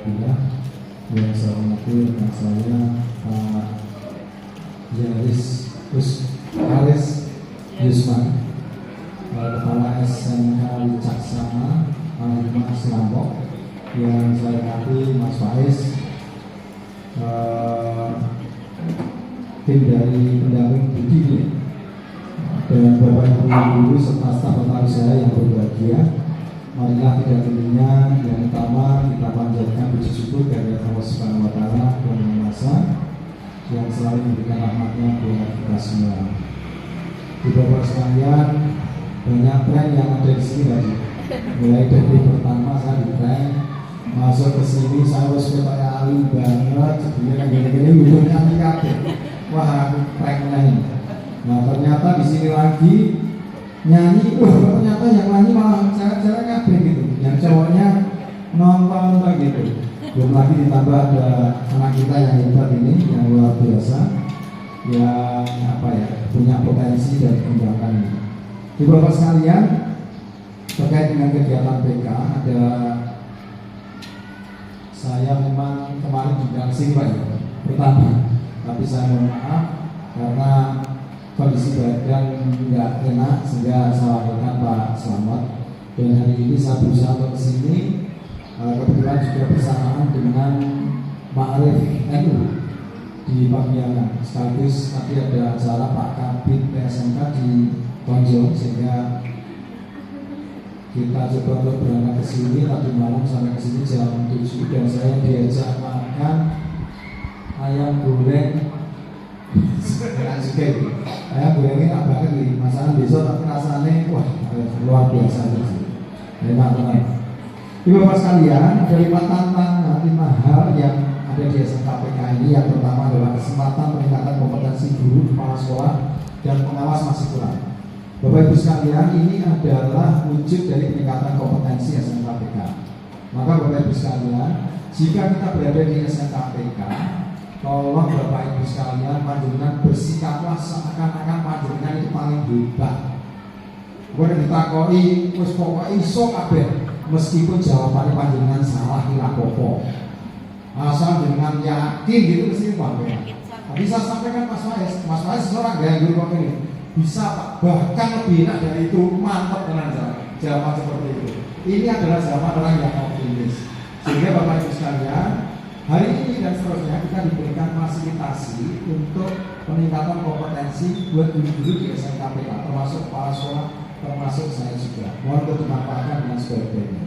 Alhamdulillah. Yang saya hormati rekan saya Pak Haris Yusman, Kepala SMK Wicaksana Mas Lampok. Yang saya hormati Mas Faiz, tim dari pendamping Budi, dan Bapak Ibu guru serta staf kepala usaha yang berbahagia. Marilah tidak dulunya yang utama kita panjatkan puji syukur kepada Allah Subhanahu wa Ta'ala yang Maha Kuasa yang selalu memberikan rahmatnya buat kita semua. Di Bapak sekalian, banyak tren yang ada di sini tadi. Mulai dari pertama saya di tren masuk ke sini saya harus kayak alim banget, sebenarnya gini-gini hidupnya aneh. Wah, tren lain. Nah ternyata di sini lagi nyanyi, ternyata yang nyanyi malah cewek-cewek kabeh gitu, yang cowoknya nonton gitu. Belum lagi ditambah ada anak kita yang hebat ini, yang luar biasa, yang punya potensi dan kembangkan ini. Di Bapak sekalian, terkait dengan kegiatan PK, ada saya memang kemarin juga sih Pak ya, pertama, tapi saya mohon maaf karena kondisi badan tidak enak sehingga saya lakukan Pak Selamat, dan hari ini saya berusaha untuk kesini kebetulan juga bersamaan dengan Ma'arif NU di Pamiangan, sekaligus nanti ada acara Pak Kabit PSMK di Tonjong, sehingga kita coba untuk berangkat ke sini tadi malam sampai ke sini jam 7, dan saya diajak makan ayam goreng. Saya gorengnya tak banget nih, masalah besok tapi rasanya wah luar biasa sih, enak banget. Ibu bapak sekalian, ada 5 tantangan, 5 hal yang ada di SMKPK ini. Yang pertama adalah kesempatan peningkatan kompetensi guru, kepala sekolah, dan pengawas masih kurang. Bapak ibu sekalian, ini adalah wujud dari peningkatan kompetensi SMKPK. Maka bapak ibu sekalian, jika kita berada di SMKPK, tolong Bapak Ibu sekalian, panjenengan bersikaplah seakan-akan panjenengan itu paling hebat. Boleh ditakoi, wis pokoknya iso kabeh, meskipun jawabannya panjenengan salah ila popo. Asal dengan yakin gitu mesti panjenengan. Bisa sampaikan Mas Faiz seorang gaya guru kok ini bisa Pak, bahkan lebih enak dari itu, mantap dengan zaman seperti itu. Ini adalah zaman orang yang optimis. Sehingga Bapak Ibu sekalian, hari ini dan seterusnya kita diberikan fasilitasi untuk peningkatan kompetensi buat guru-guru di SMKPK, termasuk kepala sekolah, termasuk saya juga. Mohon untuk dimanfaatkan dengan sebaik-baiknya.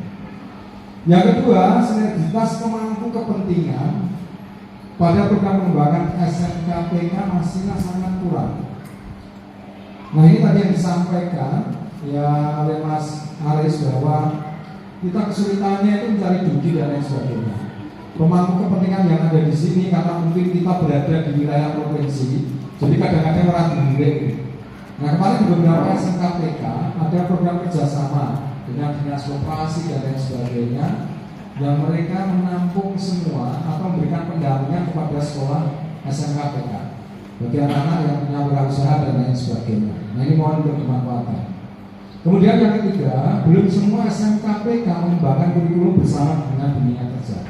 Yang kedua, sinergitas pemangku kepentingan pada program pengembangan SMKPK masihlah sangat kurang. Nah ini tadi yang disampaikan ya oleh Mas Haris bahwa kita kesulitannya itu mencari dugi dan lain sebagainya. Pemangku kepentingan yang ada di sini karena mungkin kita berada di wilayah provinsi, jadi kadang-kadang orang dilirik. Nah kemarin di beberapa SMKPK ada program kerjasama dengan dinas koperasi dan lain sebagainya, yang mereka menampung semua atau memberikan pendampingan kepada sekolah SMKPK bagi anak-anak yang punya wirausaha dan lain sebagainya. Nah ini mohon untuk dimanfaatkan. Kemudian yang ketiga, belum semua SMKPK mengembangkan kurikulum bersama dengan dunia kerja.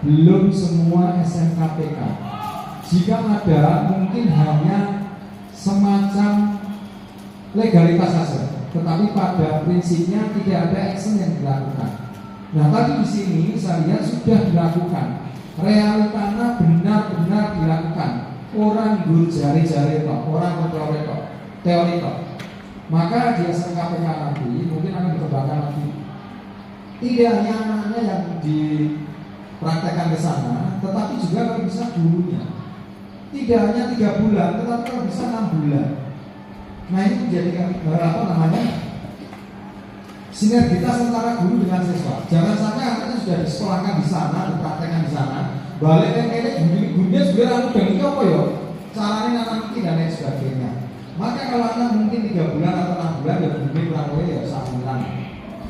Belum semua SMKPK. Jika ada, mungkin hanya semacam legalitas saja, tetapi pada prinsipnya tidak ada action yang dilakukan. Nah tadi di sini saya lihat sudah dilakukan, realitanya benar-benar dilakukan. Orang guru jari-jari kok, orang berteori kok. Maka di SMKPK nanti mungkin akan dikembangkan lagi. Tidak hanya anaknya yang dipraktekkan ke sana, tetapi juga kalau bisa gurunya. Tidak hanya 3 bulan, tetapi kalau bisa 6 bulan. Nah ini menjadi sinergitas antara guru dengan siswa. Jangan sampai anaknya sudah disekolahkan di sana, dipraktekkan di sana, balik ini gurunya sebenarnya udah itu apa ya? Caranya nanti dan lain sebagainya. Maka kalau anak mungkin 3 bulan atau 6 bulan, ya gurunya kurang lebih ya 1 bulan,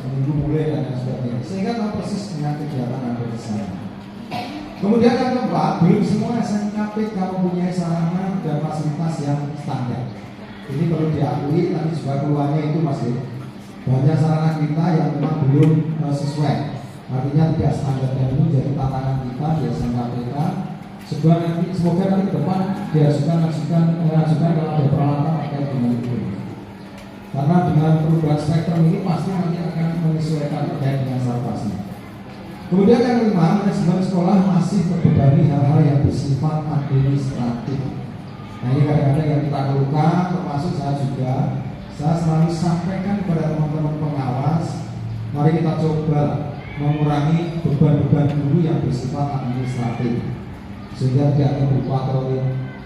seminggu mulai dan lain sebagainya. Sehingga tahu persis dengan kegiatan yang ada di sana. Kemudian yang keempat, belum semua SMKPK mempunyai sarana dan fasilitas yang standar. Ini perlu diakui, tapi juga keluarnya itu masih banyak sarana kita yang memang belum sesuai. Artinya tidak standar, dan ini menjadi tantangan kita di SMKPK. Semoga nanti ke depan diajukan kalau ada peralatan terkait dengan itu. Karena dengan perubahan spektrum ini pasti nanti akan menyesuaikan terkait dengan salvasi. Kemudian yang kelima, manajemen sekolah masih terbebani hal-hal yang bersifat administratif. Nah ini kadang-kadang yang kita keluhkan, termasuk saya juga. Saya selalu sampaikan kepada teman-teman pengawas, mari kita coba mengurangi beban-beban guru yang bersifat administratif, sehingga tidak berupa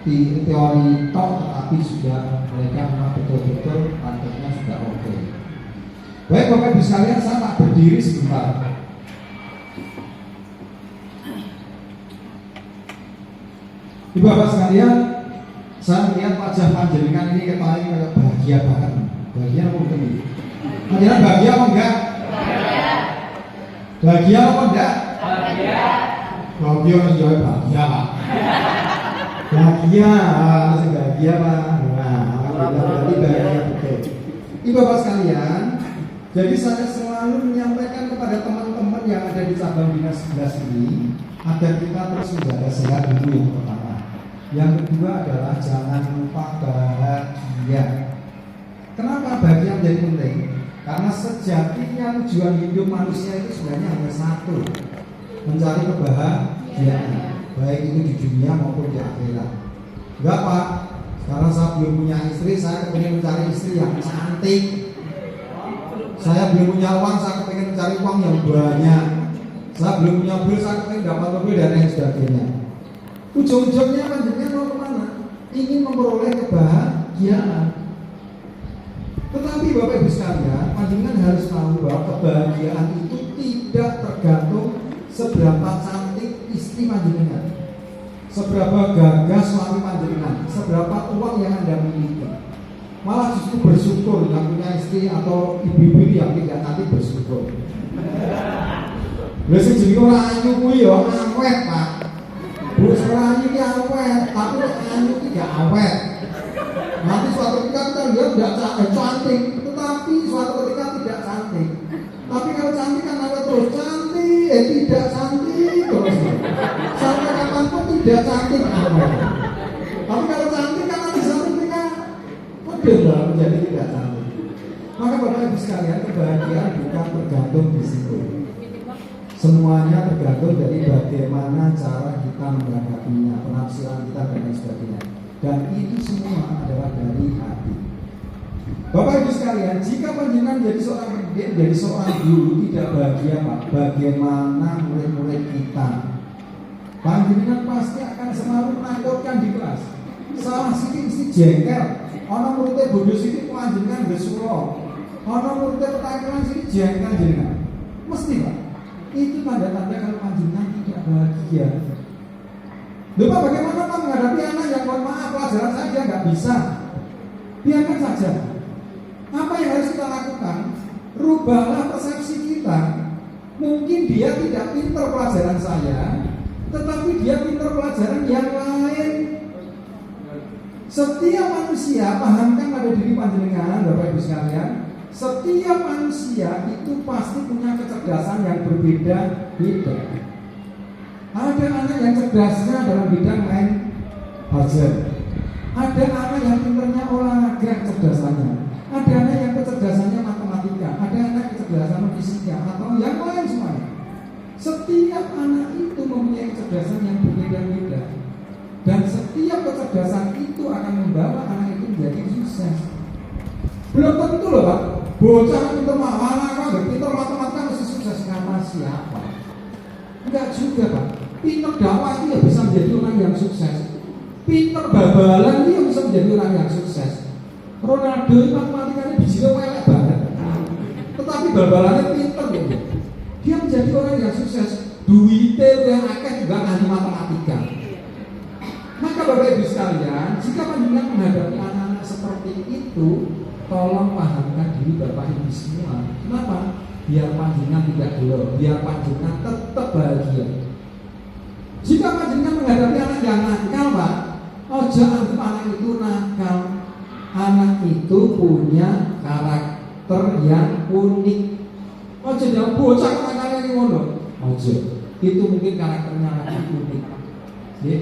teori tok, tetapi sudah mereka memang betul-betul prakteknya sudah oke. Baik Bapak Ibu sekalian, saya tak berdiri sebentar. Ibu Bapak sekalian, saya melihat wajah panjenengan ini kayak bahagia banget. Bahagia apa enggak ini? Panjenengan bahagia apa enggak? Bahagia apa enggak? Bahagia. Bahagia harus jawab bahagia Pak. Bahagia, harus bahagia Pak. Nah, berarti bahagia betul. Ibu Bapak sekalian, jadi saya selalu menyampaikan kepada teman-teman yang ada di cabang dinas 11 ini agar kita terus menjaga sehat dulu yang pertama. Yang kedua adalah jangan lupa bahagia. Kenapa bahagia menjadi penting? Karena sejatinya tujuan hidup manusia itu sebenarnya hanya satu, mencari kebahagiaan, baik itu di dunia maupun di akhirat. Enggak Pak, karena saya belum punya istri, saya ingin mencari istri yang cantik. Saya belum punya uang, saya ingin mencari uang yang banyak. Saya belum punya mobil, saya ingin dapat mobil dan lain sebagainya. Ujung-ujungnya panjenengan mau kemana? Ingin memperoleh kebahagiaan. Tetapi Bapak Ibu sekalian, panjenengan harus tahu bahwa kebahagiaan itu tidak tergantung seberapa cantik istri panjenengan, seberapa gagah suami panjenengan, seberapa uang yang Anda miliki. Malah justru bersyukur yang punya istri atau ibu-ibu yang tidak cantik bersyukur. Lha sing jenenge ora ayu kuwi ya awet, Pak. Bu sekarang ini awet, tapi ayu tidak awet. Nanti suatu ketika kita lihat tidak cantik, tetapi suatu ketika tidak cantik. Tapi kalau cantik kan awet terus, cantik, tidak cantik terus. Sampai kapanpun tidak cantik awet. Tapi kalau cantik kan nanti suatu ketika benar menjadi tidak cantik. Maka Bapak Ibu sekalian, kebahagiaan bukan tergantung di situ. Semuanya tergantung dari bagaimana cara kita menghadapinya, penafsiran kita dan lain sebagainya. Dan itu semua adalah dari hati. Bapak Ibu sekalian, jika panjenengan menjadi seorang pendidik, menjadi seorang guru tidak bahagia, Pak, bagaimana murid-murid kita? Panjenengan pasti akan selalu menakutkan di kelas. Salah sithik mesti jengkel. Ana muridé bodoh sithik panjenengan besuro. Ana muridé petakilan sithik jengkel jenengan. Mesti, Pak. Itu tanda-tanda kalau panjenengan tidak bahagia. Lupa bagaimana Pak menghadapi anak yang mohon maaf pelajaran saja nggak bisa. Biarkan saja. Apa yang harus kita lakukan? Rubahlah persepsi kita. Mungkin dia tidak pintar pelajaran saya, tetapi dia pintar pelajaran yang lain. Setiap manusia, pahamkan pada diri panjenengan, Bapak Ibu sekalian, setiap manusia itu pasti punya kecerdasan yang berbeda-beda. Ada anak yang cerdasnya dalam bidang main buzzer. Ada anak yang pinternya olahraga kecerdasannya. Ada anak yang kecerdasannya matematika. Ada anak kecerdasan fisika atau yang lain semuanya. Setiap anak itu mempunyai kecerdasan yang berbeda-beda. Dan setiap kecerdasan itu akan membawa anak itu menjadi sukses. Belum tentu loh Pak, bocah pintar matematika mesti sukses. Nama siapa? Enggak juga Pak. Pintar dakwah itu ya bisa menjadi orang yang sukses. Pintar babalan dia bisa menjadi orang yang sukses. Ronaldo itu matematikanya bijinya elek banget, tetapi babalannya pintar gitu. Dia menjadi orang yang sukses. Duitnya yang akeh juga ahli matematika. Maka Bapak Ibu sekalian, jika panjenengan menghadapi anak-anak seperti itu, tolong pahamkan diri Bapak Ibu semua. Kenapa? Biar panjenengan tidak gelo, biar panjenengan tetap bahagia. Jika panjenengan menghadapi anak yang nakal, Pak, ojo anggap anak itu nakal. Anak itu punya karakter yang unik. Ojo jangan bocah nakalnya ini ngono. Ojo. Itu mungkin karakternya lagi unik. Ya.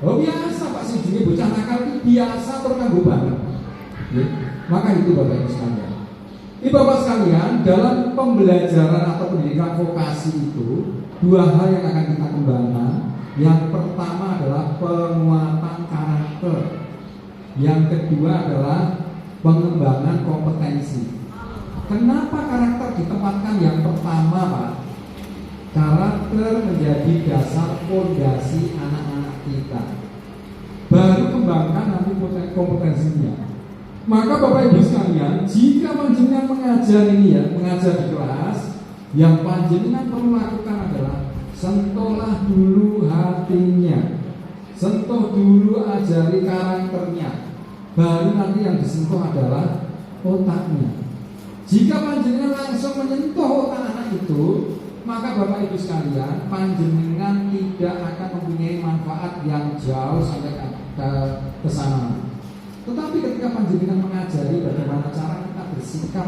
Oh biasa Pak sih jadi bocah nakal itu biasa terganggu banget. Ya. Maka itu Bapak Ibu sekalian. Ini Bapak sekalian, dalam pembelajaran atau pendidikan vokasi itu dua hal yang akan kita kembangkan. Yang pertama adalah penguatan karakter. Yang kedua adalah pengembangan kompetensi. Kenapa karakter ditempatkan yang pertama, Pak? Karakter menjadi dasar fondasi anak-anak kita. Baru kembangkan nanti kompetensinya. Maka Bapak Ibu sekalian, jika panjenengan mengajar ini ya, mengajar di kelas, yang panjenengan perlu lakukan adalah sentuhlah dulu hatinya, sentuh dulu ajari karakternya. Baru nanti yang disentuh adalah otaknya. Jika panjenengan langsung menyentuh otak anak itu, maka Bapak Ibu sekalian, panjenengan tidak akan mempunyai manfaat yang jauh sampai ke sana. Tetapi ketika panjenengan mengajari bagaimana cara kita bersikap,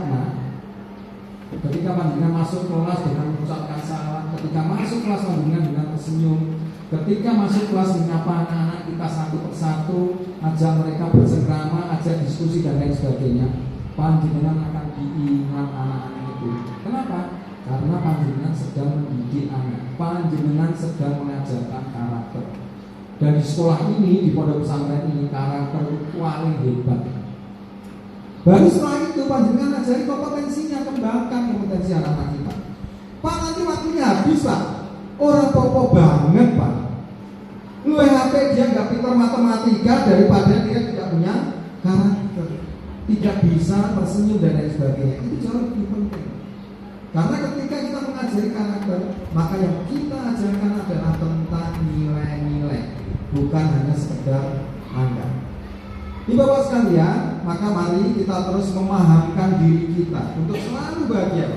ketika panjenengan masuk kelas dengan mengucapkan salam, ketika masuk kelas panjenengan dengan tersenyum, ketika masuk kelas menyapa anak-anak kita satu persatu, ajak mereka bersengkrama, ajak diskusi dan lain sebagainya, panjenengan akan diingat anak-anak itu. Kenapa? Karena panjenengan sedang mendidik anak, panjenengan sedang mengajarkan karakter. Dan di sekolah ini, di pondok pesantren ini, karakter paling hebat. Baru setelah itu panjenengan ajari kompetensinya, kembangkan kompetensi anak-anak kita. Pak, nanti waktunya habis Pak. Orang popo banget Pak. Lu HP dia nggak pintar matematika daripada dia tidak punya karakter, tidak bisa tersenyum dan lain sebagainya. Itu jauh lebih penting. Karena ketika kita mengajari karakter, maka yang kita ajarkan adalah tentang nilai-nilai, bukan hanya sekedar angka. Di Bapak sekalian, maka mari kita terus memahamkan diri kita untuk selalu bahagia.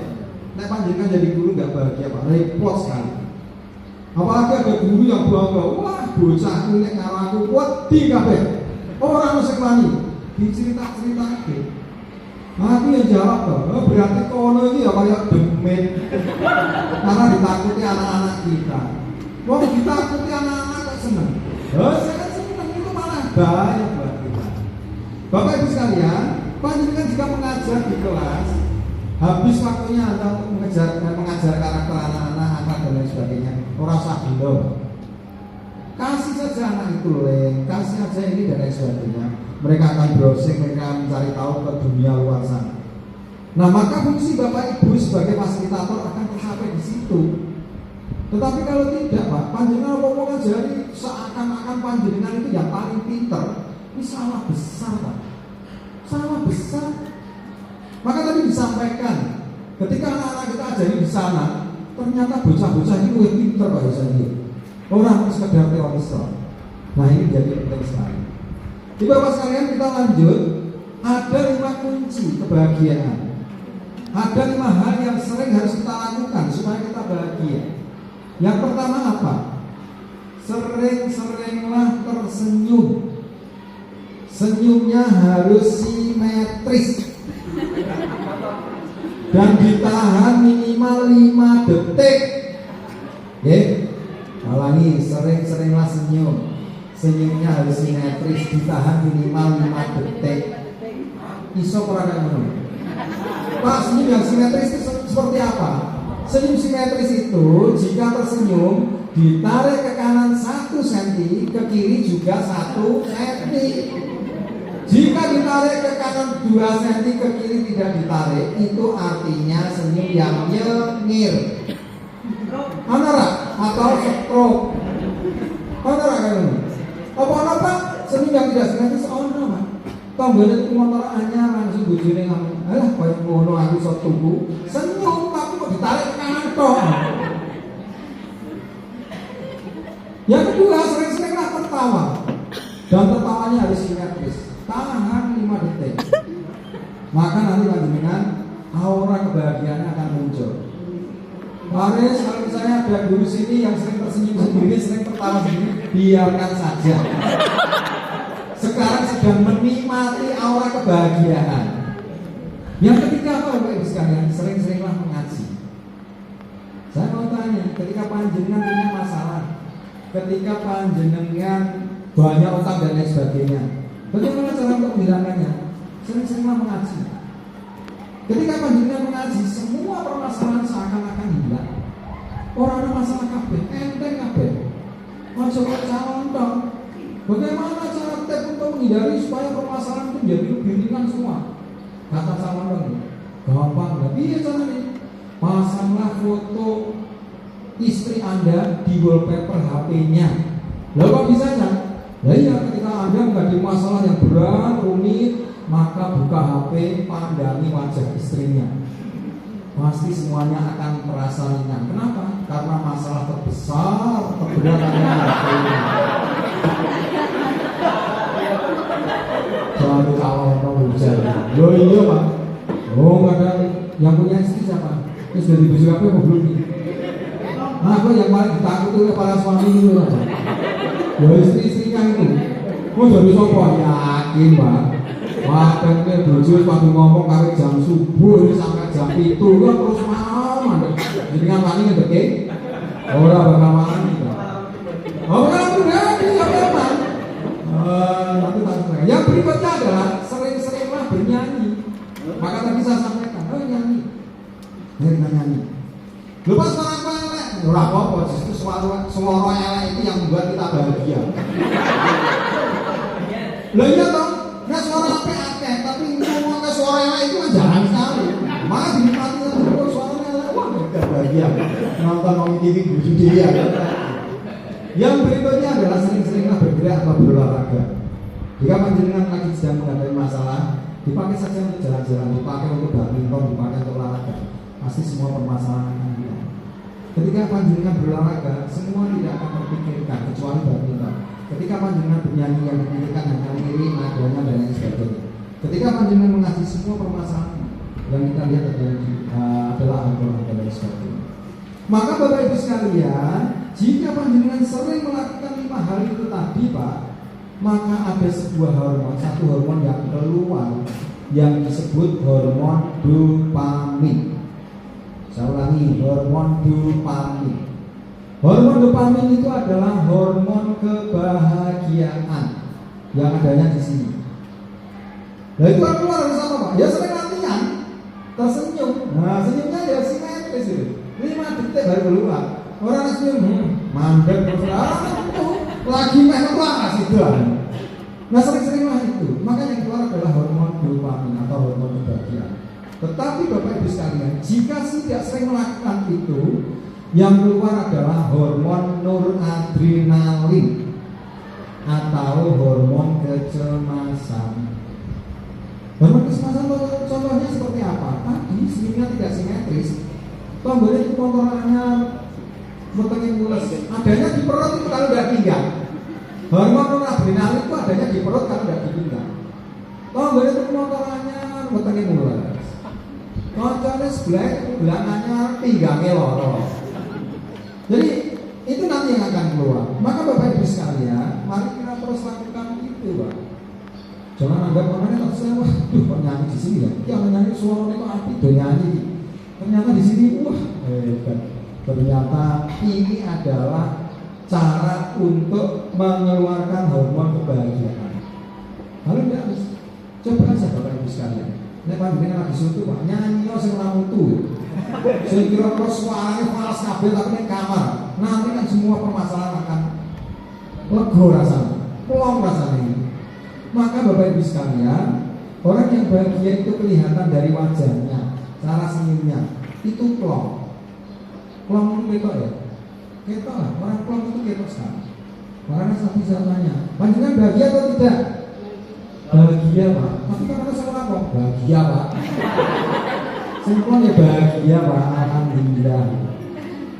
Nek panjenengan jadi guru nggak bahagia Pak, repot sekali. Apalagi ada guru yang bangga, wah bocah ini karo aku wedi kabeh. Orang mesti wani, dicerita-cerita aja. Aku yang jawab toh, berarti kono ini ya kayak demit. Karena ditakuti anak-anak kita. Wong ditakuti anak-anak kok seneng. Saya kan seneng, itu malah bahaya buat kita. Bapak Ibu sekalian, panjenengan jika mengajar di kelas, habis waktunya Anda untuk mengajar karakter anak-anak, akhlak dan lain sebagainya, ora usah dulu. Kasih saja anak itu link, kasih aja ini dan lain sebagainya. Mereka akan browsing, mereka mencari tahu ke dunia luar sana. Nah, maka fungsi Bapak Ibu sebagai fasilitator akan tercapai di situ. Tetapi kalau tidak, Pak, panjenengan mau ngajari seakan-akan panjenengan itu yang paling pinter, ini salah besar, Pak. Salah besar. Maka tadi disampaikan, ketika anak-anak kita ajari di sana, ternyata bocah-bocah ini lebih pinter Pak Yusani. Orang sekedar teoris. Nah, ini jadi penting sekali. Di Bapak sekalian, kita lanjut. Ada 5 kunci kebahagiaan. Ada 5 hal yang sering harus kita lakukan supaya kita bahagia. Yang pertama apa? Sering-seringlah tersenyum. Senyumnya harus simetris dan ditahan minimal 5 detik. Ulangi, sering-seringlah senyum. Senyumnya harus simetris, ditahan minimal 5 detik. Iso ora ngono. Pak, senyum yang simetris itu seperti apa? Senyum simetris itu jika tersenyum ditarik ke kanan 1 cm, ke kiri juga 1 cm. Jika ditarik ke kanan 2 cm, ke kiri tidak ditarik, itu artinya senyum yang nyengir. Anara atau stroke. Anara kan? Apa-apa senyum yang tidak simetris ono, Pak. Tanggane itu motor anyar langsung bojone ngomong, "Alah koyo ngono aku iso tuku." Senyum tapi kok ditarik ke kanan tok. Yang kedua, sering-seringlah tertawa. Dan tertawanya harus simetris. Tahan 5 detik. Maka nanti panjenengan aura kebahagiaan akan muncul. Mari, kalau misalnya ada guru sini yang sering tersenyum sendiri, sering tertawa sendiri, biarkan saja. Sekarang sedang menikmati aura kebahagiaan. Yang ketiga apa Bapak Ibu sekalian? Sering-seringlah mengaji. Saya mau tanya, ketika panjenengan punya masalah, ketika panjenengan banyak utang dan lain sebagainya, bagaimana cara untuk menghilangkannya? Sering-seringlah mengaji. Ketika panjenengan mengaji, semua permasalahan seakan-akan hilang. Orang ada masalah kabeh, enteng kabeh. Masuk ke calon dong. Bagaimana cara tip untuk menghindari supaya permasalahan itu menjadi lebih ringan semua? Kata calon dong, gampang. Tapi ya caranya, pasanglah foto istri Anda di wallpaper HP-nya. Lalu kok bisanya? Ya iya, ketika Anda menghadapi masalah yang berat, rumit, maka buka HP, pandangi wajah istrinya. Pasti semuanya akan terasa ringan. Kenapa? Karena masalah terbesar, terberat adalah HP-nya. Jangan kalau orang hujan. Loh iya Pak. Oh nggak ada yang punya istri siapa? Terus dari baju apa mau belum? Nah, aku yang paling ditakut itu para suami itu apa? Ya istri-istrinya itu. Oh dari sopo? Yakin Pak. Waktu bojo padu ngomong kawit jam subuh ini sampai jam itu ya terus malam ada. Jadi kan paling ngedeke. Ora bakal makan kita. Oh kamu berarti ya memang. Yang berikutnya adalah sering-seringlah bernyanyi. Maka tadi saya sampaikan, nyanyi. Nyanyi. Lepas orang elek, ora apa-apa, justru suara elek itu yang membuat kita bahagia. Lah iya toh. Nah suara akeh, tapi ngomong ke suara elek itu kan jarang sekali. Malah dinikmati sama suara elek, wah gak bahagia. Nonton Om TV buju dia. Yang berikutnya adalah sering-seringlah bergerak atau berolahraga. Jika panjenengan lagi sedang menghadapi masalah, dipakai saja untuk jalan-jalan, dipakai untuk badminton, dipakai untuk olahraga. Pasti semua permasalahan akan hilang. Ketika panjenengan berolahraga, semua tidak akan terpikirkan kecuali badminton. Ketika panjenengan bernyanyi yang dipikirkan hanya lirik, nadanya dan lain sebagainya. Ketika panjenengan mengaji semua permasalahan yang kita lihat adalah Al-Quran dan lain sebagainya. Maka Bapak Ibu sekalian, jika panjenengan sering melakukan 5 hal itu tadi Pak, maka ada sebuah hormon, satu hormon yang keluar yang disebut hormon dopamin. Saya ulangi, hormon dopamin. Hormon dopamin itu adalah hormon kebahagiaan yang adanya di sini. Nah itu kan keluar dari sama Pak. Ya sering latihan, tersenyum. Nah senyumnya ya simetris itu. 5 detik baru keluar. Orang senyum, mandek terus lagi main apa sih itu. Nah sering-seringlah itu. Maka yang keluar adalah hormon dopamin atau hormon kebahagiaan. Tetapi Bapak Ibu sekalian, jika tidak sering melakukan itu, yang keluar adalah hormon noradrenalin atau hormon kecemasan. Hormon kecemasan contohnya seperti apa? Tadi senyumnya tidak simetris, tombolnya itu kontorannya metengin mulus, adanya di perut itu kalau tidak pinggang. Hormon noradrenalin itu adanya di perut kalau tidak dipinggang. Tombolnya itu kontorannya metengin mulus, kontornya sebelah belakangnya pinggangnya lorong. Jadi itu nanti yang akan keluar. Maka Bapak Ibu sekalian, mari kita terus lakukan itu, Pak. Jangan anggap namanya tak saya, waduh kok nyanyi di sini ya? Yang nyanyi suara itu api, do nyanyi. Ternyata di sini, wah hebat. Ternyata ini adalah cara untuk mengeluarkan hormon kebahagiaan. Lalu tidak harus coba aja Bapak Ibu sekalian. Nek panjenengan lagi suntuk, Pak, nyanyi sing ora mutu. Saya kira suaranya falas kabel tapi di kamar. Nanti kan semua permasalahan akan lego rasanya, plong rasanya. Maka Bapak Ibu sekalian, orang yang bahagia itu kelihatan dari wajahnya, cara senyumnya itu plong. Plong itu ketok ya? Ketok lah, orang plong itu ketok sekali. Makanya saya bisa tanya, panjenengan bahagia atau tidak? Bahagia Pak. Tapi kalau sama apa? Bahagia Pak. Semua ya bahagia Pak, alhamdulillah.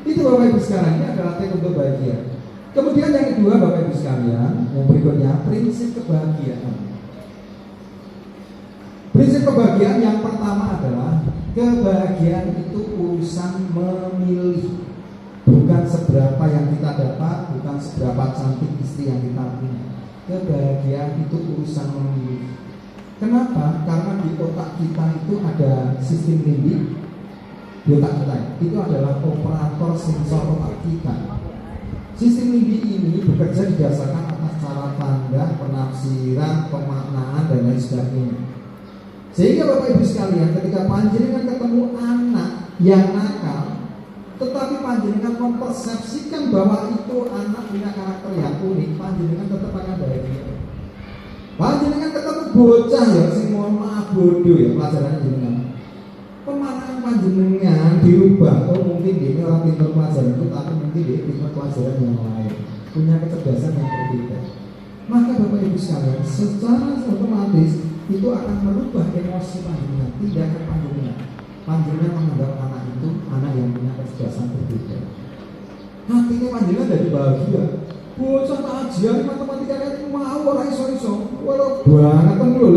Itu Bapak Ibu sekalian, ini adalah teks untuk bahagia. Kemudian yang kedua Bapak Ibu sekalian, yang berikutnya prinsip kebahagiaan. Prinsip kebahagiaan yang pertama adalah kebahagiaan itu urusan memilih. Bukan seberapa yang kita dapat, bukan seberapa cantik istri yang kita punya. Kebahagiaan itu urusan memilih. Kenapa? Karena di otak kita itu ada sistem limbik di otak kita. Itu adalah operator sensor otak kita. Sistem limbi ini bekerja didasarkan atas cara pandang, penafsiran, pemaknaan, dan lain sebagainya. Sehingga Bapak Ibu sekalian, ketika panjenengan ketemu anak yang nakal, tetapi panjenengan mempersepsikan bahwa itu anak punya karakter yang unik, panjenengan tetap akan bahagia. Panjenengan ketemu bocah ya, sing mohon maaf bodoh ya, pelajaran jenengan. Pemaknaan panjenengan dirubah. Oh mungkin dia orang pintar pelajaran itu, tapi mungkin dia pintar pelajaran yang lain, punya kecerdasan yang berbeda. Maka Bapak Ibu sekalian, secara otomatis itu akan merubah emosi panjenengan, tindakan panjenengan. Panjenengan menganggap anak itu anak yang punya kecerdasan berbeda. Hatinya panjenengan jadi bahagia. Bocah ajian matematika kan mau orang iso-iso, walau banget kan lho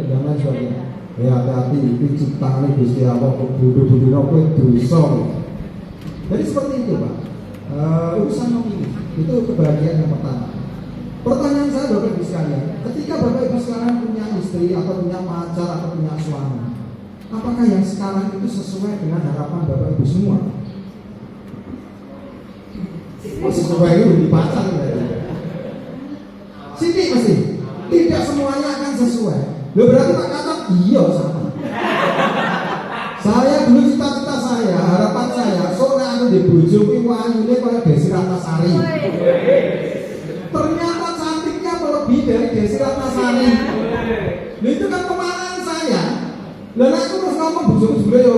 dan lain sebagainya. Ya hati-hati, itu ciptaan Gusti Allah kok bodoh-bodoh apa dosa. Jadi seperti itu Pak. Urusan memilih itu kebahagiaan yang pertama. Pertanyaan saya Bapak Ibu sekalian, ketika Bapak Ibu sekalian punya istri atau punya pacar atau punya suami, apakah yang sekarang itu sesuai dengan harapan Bapak Ibu semua? Sesuai itu di pacar ya. Sini pasti tidak semuanya akan sesuai. Loh berarti Pak kata iya sama. Saya dulu cita-cita saya, harapan saya, soalnya aku di bojo ki wanyune kaya Desi Ratnasari. Ternyata cantiknya lebih dari Desi Ratnasari. Nah itu kan kemarahan saya. Lalu aku terus ngomong bojoku sebenarnya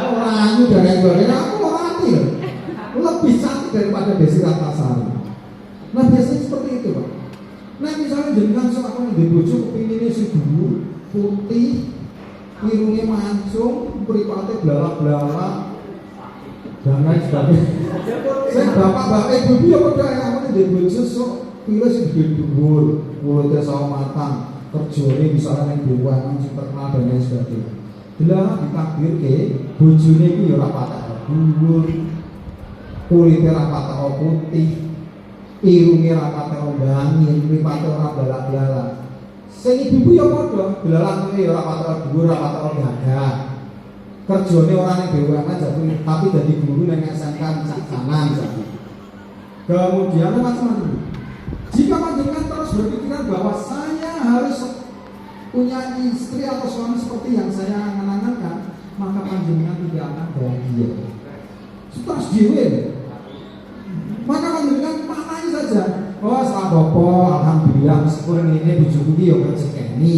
orang ayu dan lain sebagainya. Aku mau mati loh. Lebih cantik daripada Desi Ratnasari. Nah biasanya seperti itu Pak. Nah misalnya jenengan aku di bojo kepinginnya si dulu putih, irungnya mancung, mripate blalak-blalak dan lain sebagainya. Saya bapak-bapak ibu ya padha aku di bojo sok pilih sing dhuwur, mulute sawo matang, kerjane misalnya ning BUMN sing terkenal dan lain sebagainya. Lah ditakdirke bojone iku ya ora patek dhuwur, kulite ora patek putih, irunge ora patek bangin, mripate ora blalak-blalak. Sing ibu ya padha, blalake ya ora patek dhuwur, ora patek gagah. Kerjane ora ning BUMN tapi dadi guru ning SMK Caksanan. Kemudian macam-macam. Jika panjenengan terus berpikiran bahwa saya harus punya istri atau suami seperti yang saya angan-angankan, maka panjenengan tidak akan bahagia. Terus dewe. Maka panjenengan maknanya saja. Oh, sabopo, alhamdulillah meskipun ini bojoku iki ya rezekeni.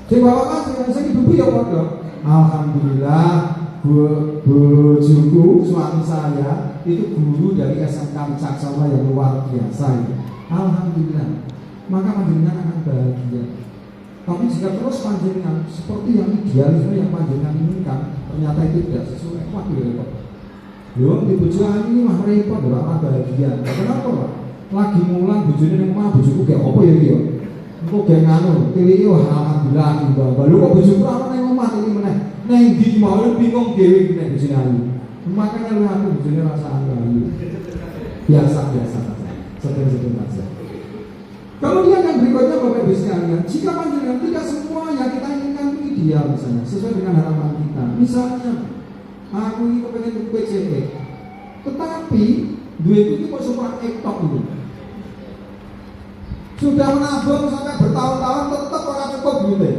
Sing bapak sing ibu ya padha. Alhamdulillah bojoku suami saya itu guru dari SMK Wicaksana yang luar biasa. Alhamdulillah. Maka panjenengan akan bahagia. Tapi jika terus panjenengan seperti yang idealisme yang panjenengan inginkan, ternyata itu tidak sesuai, waduh repot. Loh, di bojoan ini mah repot, ora bahagia. Kenapa Pak? Lagi mulang bojone ning omah, bojoku gak apa ya iki ya. Engko gak nganu, pilih wah alhamdulillah mbak. Lho kok bojoku ora ning omah iki meneh. Neng ndi mau bingung dhewe iki nek bojone ayu. Makanya lu aku bojone rasa ayu. Biasa-biasa saja. Sederhana saja. Kemudian yang berikutnya Bapak Ibu sekalian, jika panjenengan tidak semua yang kita inginkan itu ideal misalnya, sesuai dengan harapan kita. Misalnya, aku ini kepengen untuk PCE, tetapi duit itu kok supra ektok gitu. Sudah menabung sampai bertahun-tahun tetap orang cukup duitnya.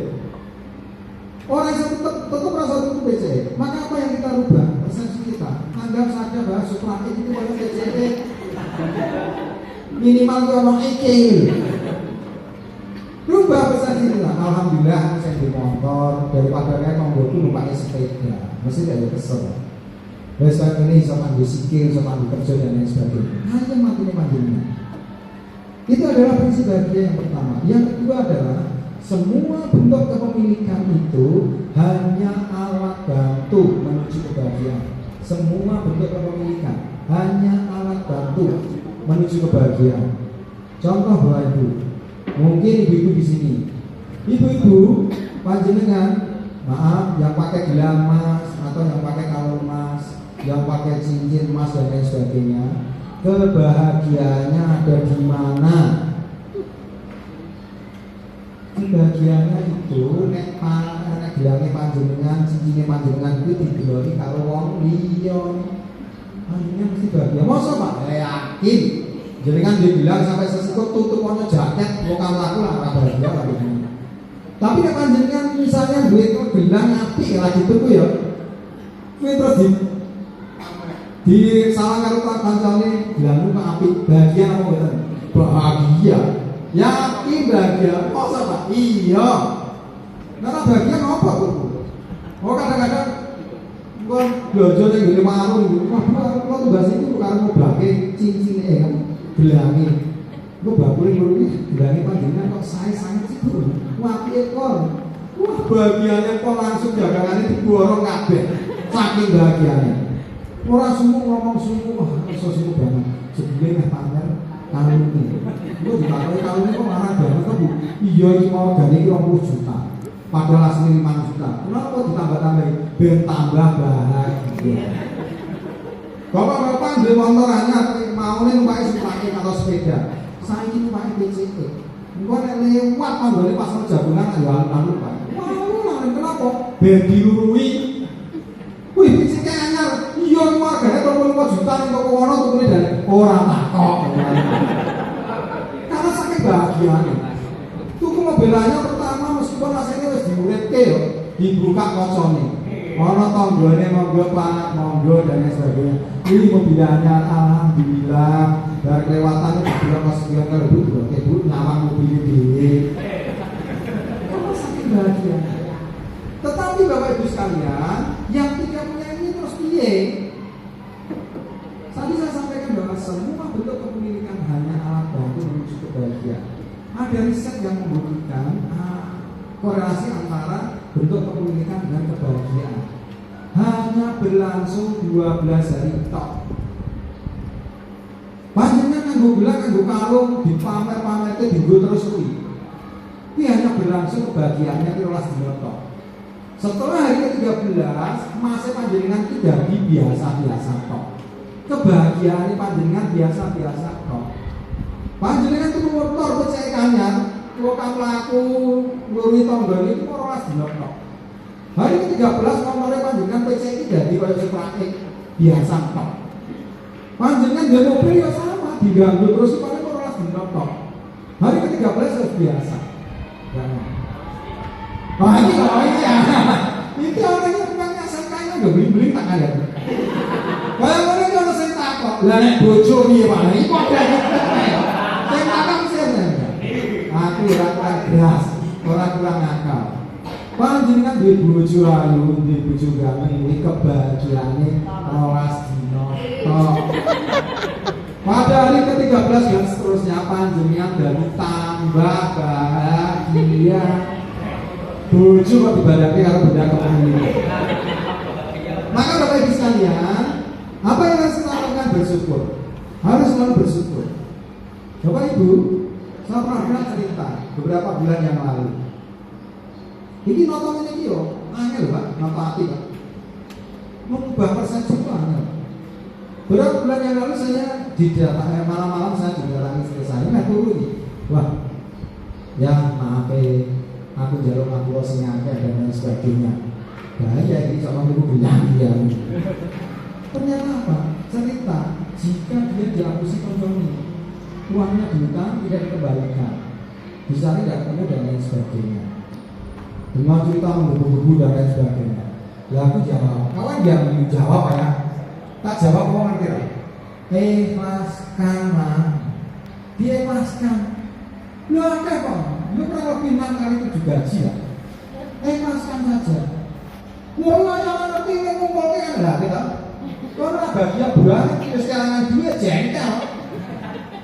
Orang yang tetap merasa itu PCE. Maka apa yang kita rubah? Persepsi kita. Anggap saja bahwa supra itu kalau PCE minimal itu orang EK. Rubah persepsi kita. Alhamdulillah saya di motor daripada kayak membuatku numpaknya sepeda. Mesti tidak kesel. Besok ini bisa panggil sikil, bisa panggil kerja dan lain sebagainya. Hanya matinya panggilnya. Itu adalah prinsip bahagia yang pertama. Yang kedua adalah semua bentuk kepemilikan itu hanya alat bantu menuju kebahagiaan. Semua bentuk kepemilikan hanya alat bantu menuju kebahagiaan. Contoh Bapak Ibu, mungkin ibu-ibu di sini, ibu-ibu panjenengan, maaf, yang pakai gelang emas atau yang pakai kalung emas, yang pakai cincin emas dan lain sebagainya, kebahagiaannya ada di mana? Kebahagiaannya itu nek gelangnya panjenengan, cincinnya panjenengan itu digeloni kalau wong liya. Panjenengan mesti bahagia. Masa Pak? Yakin. Jadi kan dia bilang sampai sesikut tutup ono jaket, mau kamu aku lah bahagia lah gitu. Tapi kan panjenengan misalnya duit itu gelang apik lagi tuku ya. Kuwi terus di salah karo kancane gelangmu kok apik, bahagia apa mboten? Bahagia. Yakin bahagia. Masa Pak? Iya. Karena bahagia apa kok? Oh kadang-kadang kok blojo ning ngene warung, wah tugas itu karo ngobrake cincin kan gelange. Kok bakule ngono iki gelange panjenengan kok sae-sae sih, Bro. Wah ekor. Wah bahagianya kok langsung dagangane diborong kabeh. Saking bahagianya. Ora sumu ngomong sumu, wah iso sumu banget. Sebelum meh pamer kalung iki. Lu ditakoki kalung kok larang banget kok, Bu. Iya iki mau gane iki 20 juta. Padahal asli 5 juta. Kenapa ditambah-tambahin? Biar tambah bahagia. Bapak-bapak di motor anyar mau nih numpai sepake atau sepeda. Saya ini numpai BCT. Engko nek lewat panggone pasar jagungan ayo alun-alun Pak. Wah, kenapa? Biar dirurui. Wih, BCT anyar. Iya wargane 25 juta ning toko wono tukune dalek. Ora takok. Karena saking bahagiane. Tuku mobil anyar pertama meskipun rasanya wis diuretke yo, dibuka kocone. Ono tanggane monggo Pak, monggo dan lain sebagainya. Ini mobil anyar alhamdulillah. Bar kelewatan itu pas sekian kali Bu nyawang mobil dhewe. Kamu saking bahagia. Tetapi Bapak Ibu sekalian, yang tidak punya ini terus piye? Tadi saya sampaikan bahwa semua bentuk kepemilikan hanya alat bantu menuju kebahagiaan. Ada riset yang membuktikan korelasi antara bentuk kepemilikan dengan kebahagiaan hanya berlangsung 12 hari tok. Panjenengan nganggo gelang, nganggo kalung, dipamer-pamer itu dienggo terus kuwi. Ini hanya berlangsung kebahagiaannya 12 dina tok. Setelah hari ke-13, masa panjenengan itu jadi biasa-biasa tok. Kebahagiaan panjenengan biasa-biasa tok. Panjenengan itu motor kecekannya, kalau kamu laku ngeluri tonggol itu orang dina tok. Hari ke-13 motornya panjenengan PCI jadi kayak seplake biasa tok. Panjenengan jadi mobil ya sama, diganggu terus paling orang dina tok. Hari ke-13 sudah biasa. Wah ini kalau ya, itu orangnya bukan asal kaya nggak beli tak kaya. Kalau orang itu orang saya takut, lah nek bojo nih Pak, ini kok ada saya takut sih aku kurang keras, orang kurang akal. Panjenengan duwe bojo ayu, duwe bojo ganteng, ini kebahagiaane 12 dina tok. Pada hari ke-13 dan seterusnya panjenengan dari tambah bahagia. Bojo kok dibadaki kalau benda kepemilikan. Maka Bapak Ibu sekalian, apa yang harus kita lakukan? Bersyukur. Harus selalu bersyukur. Bapak Ibu, saya pernah cerita beberapa bulan yang lalu. Ini notonya ini yo, angel Pak, noto hati Pak. Mengubah persepsi itu angel. Beberapa bulan yang lalu saya didatangi malam-malam saya didatangi istri saya, nggak turun nih. Wah, ya maaf aku jalur aku sing akeh dan lain sebagainya. Bahaya ini sama ibu bilang dia. Ternyata apa? Cerita jika dia dihapusi kondomi, uangnya diutang tidak dikembalikan, bisa tidak ketemu dan lain sebagainya. Dengan cerita menggebu-gebu dan lain sebagainya. Ya aku jawab, kawan dia menjawab ya. Tak jawab kok ngerti lah. Ikhlaskan lah. Dia ikhlaskan. Lu ada kok. Lu kurang lebih 6 kali 7 gaji ya. Ikhlaskan saja. Mulai yang ngerti ngumpulkan lah kita. Karena bahagia banget kita sekarang duit jengkel.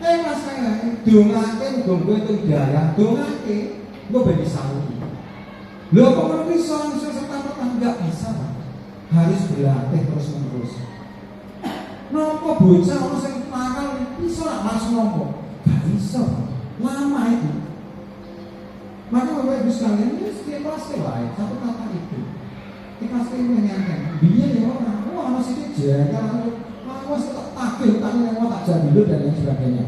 Ikhlaskan lah. Dongake gonggo itu hidayah. Dongake. Gue bagi saudi. Lu kok ngerti soal serta-merta nggak bisa Pak. Harus berlatih terus-menerus. Nopo bocah orang sing nakal bisa langsung nopo. Gak bisa. Lama itu. Maka Bapak Ibu sekalian ini setiap kelas wae satu kata itu. Ikhlas itu menyenangkan. Dia ya orang, wah masih kecil, kalau awas tak takil, tapi yang mau tak jabilut dan lain sebagainya.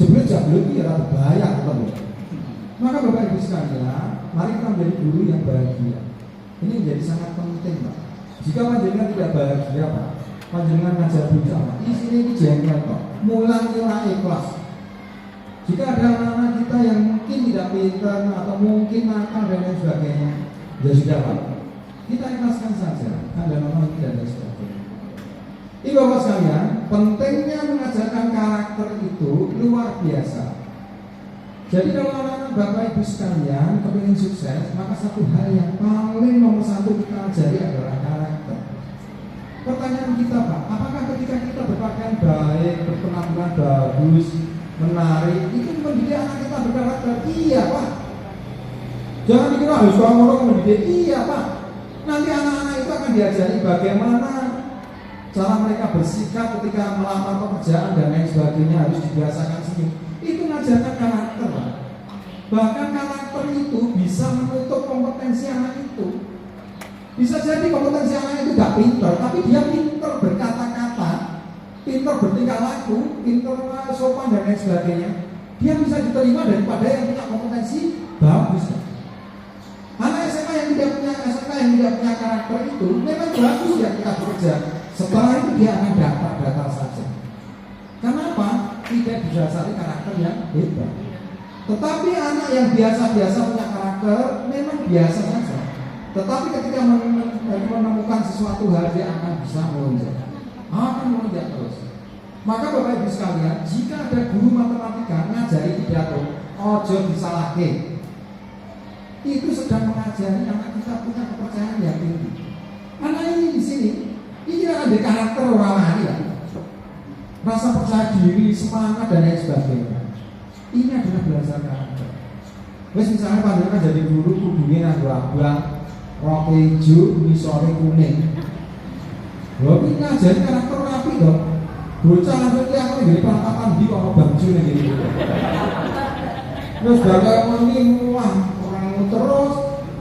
Jabilut itu ya bahaya, betul. Maka Bapak Ibu sekalian, mari kita menjadi guru yang bahagia. Ini menjadi sangat penting, Pak. Jika panjenengan tidak bahagia, Pak, panjenengan ngajar bocah, Pak, di sini jengkel, Pak, mulang ikhlas. Jika ada anak-anak kita yang mungkin tidak pintar atau mungkin nakal dan lain sebagainya, ya sudah, Pak, kita ikhlaskan saja, ada nama kita dan sebagainya. Ini Bapak sekalian, pentingnya mengajarkan karakter itu luar biasa. Jadi kalau anak-anak Bapak Ibu sekalian kepingin sukses, maka satu hal yang paling nomor satu kita ajari adalah karakter. Pertanyaan kita, Pak, apakah ketika kita berpakaian baik, berpenampilan bagus, menarik, itu mendidik anak kita berkarakter? Iya, Pak. Jangan dikira harus orang mendidik. Iya, Pak. Nanti anak-anak itu akan diajari bagaimana cara mereka bersikap ketika melamar pekerjaan dan lain sebagainya, harus dibiasakan senyum. Itu mengajarkan karakter, Pak. Bahkan karakter itu bisa menutup kompetensi anak itu. Bisa jadi kompetensi anak itu gak pintar, tapi dia pintar berkata-kata, pintar bertingkah laku, pintar sopan dan lain sebagainya. Dia bisa diterima daripada yang punya kompetensi bagus. Anak SMA yang tidak punya karakter itu memang bagus ya kita bekerja. Setelah itu dia akan datar saja. Kenapa? Tidak didasari karakter yang hebat. Tetapi anak yang biasa-biasa punya karakter memang biasa saja. Tetapi ketika menemukan sesuatu hal dia akan bisa melonjak terus. Maka Bapak Ibu sekalian, jika ada guru matematika ngajari pidato, ojo disalahke. Itu sedang mengajari anak kita punya kepercayaan yang tinggi. Anak ini di sini, ini ada karakter orang lain ya. Rasa percaya diri, semangat dan lain sebagainya. Ini adalah belajar karakter. Wes misalnya panjenengan jadi guru kudune nganggo abang, rok hijau, misore kuning. Lho iki ngajari karakter rapi dong. Bocah langsung ki aku ngene perangkatan di kok bangju ngene. Terus bakal muni wah, orang terus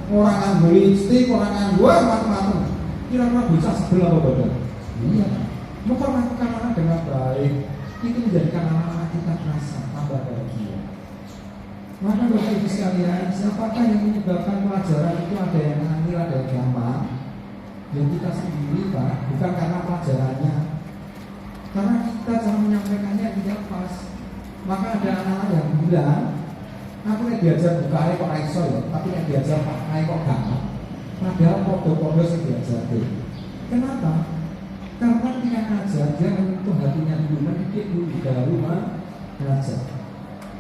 orang nganggo lipstik, orang nganggo macam-macam. Kira-kira bocah sebel apa boten? Iya. Memperlakukan anak dengan baik itu menjadikan anak-anak kita merasa tambah bahagia. Maka Bapak Ibu sekalian, siapakah yang menyebabkan pelajaran itu ada yang angel, ada yang gampang? Yang kita sendiri, Pak, bukan karena pelajarannya, karena kita cara menyampaikannya tidak pas. Maka ada anak-anak yang bilang, aku nek diajar buka kok iso ya, tapi nek diajar pakai kok gampang. Padahal podo-podo sing diajar. Kenapa? Karena ketika ngajar dia menyentuh hatinya dulu, mendidik dulu baru ngajar.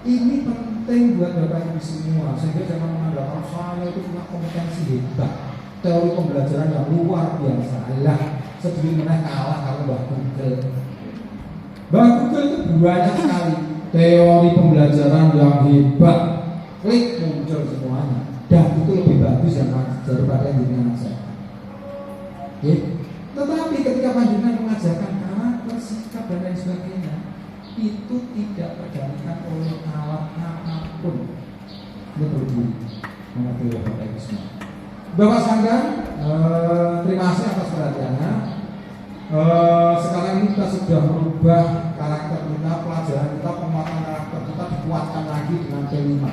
Ini penting buat Bapak Ibu semua, sehingga jangan mengandalkan saya itu punya kompetensi hebat, teori pembelajaran yang luar biasa. Lah, sedikit meneh kalah kalau Mbah Google. Mbah Google itu banyak sekali teori pembelajaran yang hebat, klik muncul semuanya, dan itu lebih bagus yang daripada yang diajarkan. Tetapi ketika panjenengan mengajarkan karakter, sikap dan lain sebagainya, itu tidak tergantikan oleh alat apapun. Itu perlu mengerti Bapak Ibu semua. Bapak sekalian, terima kasih atas perhatiannya. Sekarang ini kita sudah merubah karakter kita, pelajaran kita, penguatan karakter kita dikuatkan lagi dengan P5.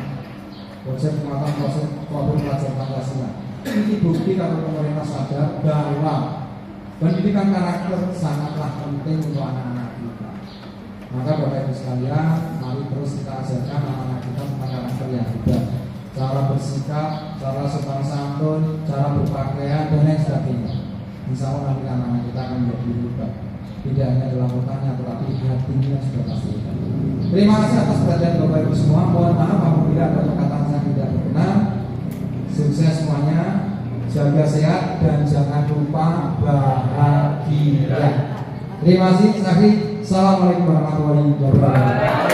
Proses penguatan proses problem pelajaran Pancasila. Ini bukti kalau pemerintah sadar bahwa pendidikan karakter sangatlah penting untuk anak-anak kita. Maka Bapak Ibu sekalian, mari terus kita ajarkan anak-anak kita tentang karakter yang hebat. Cara bersikap, cara sopan santun, cara berpakaian dan lain sebagainya. Insya Allah nanti anak-anak kita akan menjadi berubah. Tidak hanya dalam otaknya, tetapi hatinya sudah pasti. Terima kasih atas perhatian Bapak Ibu semua. Mohon maaf apabila ada perkataan yang tidak berkenan. Sukses semuanya. Jaga sehat dan jangan lupa bahagia. Terima kasih. Assalamualaikum warahmatullahi wabarakatuh.